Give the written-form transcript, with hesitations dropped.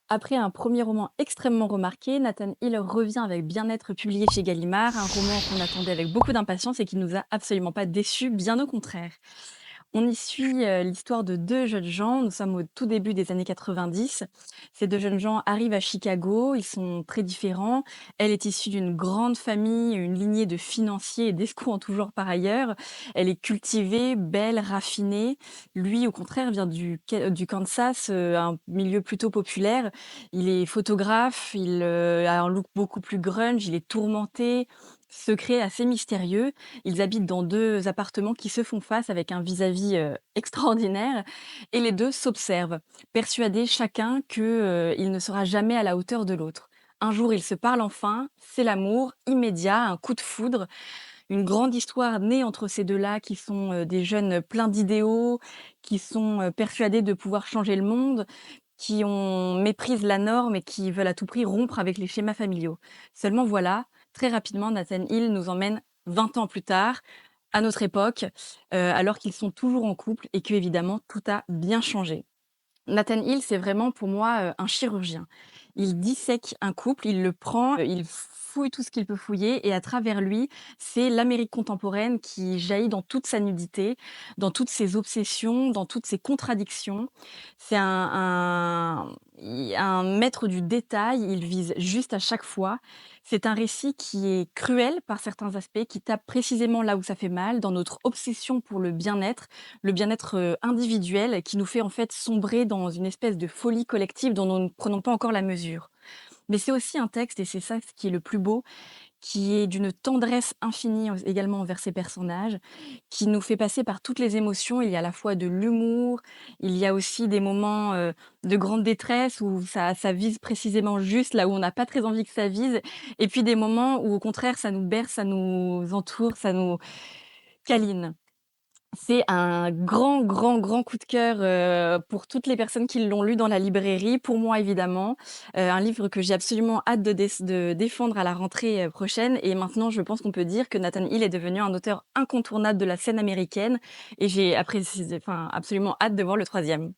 Après un premier roman extrêmement remarqué, Nathan Hill revient avec Bien-être publié chez Gallimard, un roman qu'on attendait avec beaucoup d'impatience et qui nous a absolument pas déçus, bien au contraire. On y suit l'histoire de 2 jeunes gens. Nous sommes au tout début des années 90. Ces 2 jeunes gens arrivent à Chicago, ils sont très différents. Elle est issue d'une grande famille, une lignée de financiers et d'escrocs en tout genre par ailleurs. Elle est cultivée, belle, raffinée. Lui, au contraire, vient du Kansas, un milieu plutôt populaire. Il est photographe, il, a un look beaucoup plus grunge, il est tourmenté, secret, assez mystérieux. Ils habitent dans 2 appartements qui se font face avec un vis-à-vis, extraordinaire et les 2 s'observent, persuadés chacun que, il ne sera jamais à la hauteur de l'autre. Un jour, ils se parlent enfin, c'est l'amour immédiat, un coup de foudre, une grande histoire née entre ces 2-là qui sont, des jeunes pleins d'idéaux, qui sont, persuadés de pouvoir changer le monde, qui méprisent la norme et qui veulent à tout prix rompre avec les schémas familiaux. Seulement voilà, très rapidement, Nathan Hill nous emmène 20 ans plus tard, à notre époque, alors qu'ils sont toujours en couple et qu'évidemment tout a bien changé. Nathan Hill, c'est vraiment pour moi, un chirurgien. Il dissèque un couple, il le prend, il fouille tout ce qu'il peut fouiller et à travers lui, c'est l'Amérique contemporaine qui jaillit dans toute sa nudité, dans toutes ses obsessions, dans toutes ses contradictions. C'est un maître du détail, il vise juste à chaque fois. C'est un récit qui est cruel par certains aspects, qui tape précisément là où ça fait mal, dans notre obsession pour le bien-être, individuel qui nous fait en fait sombrer dans une espèce de folie collective dont nous ne prenons pas encore la mesure. Mais c'est aussi un texte et c'est ça ce qui est le plus beau, qui est d'une tendresse infinie également envers ses personnages, qui nous fait passer par toutes les émotions. Il y a à la fois de l'humour, il y a aussi des moments, de grande détresse où ça vise précisément juste là où on n'a pas très envie que ça vise et puis des moments où au contraire ça nous berce, ça nous entoure, ça nous câline. C'est un grand, grand, grand coup de cœur, pour toutes les personnes qui l'ont lu dans la librairie, pour moi évidemment. Un livre que j'ai absolument hâte de défendre à la rentrée, prochaine et maintenant je pense qu'on peut dire que Nathan Hill est devenu un auteur incontournable de la scène américaine et j'ai absolument hâte de voir le troisième.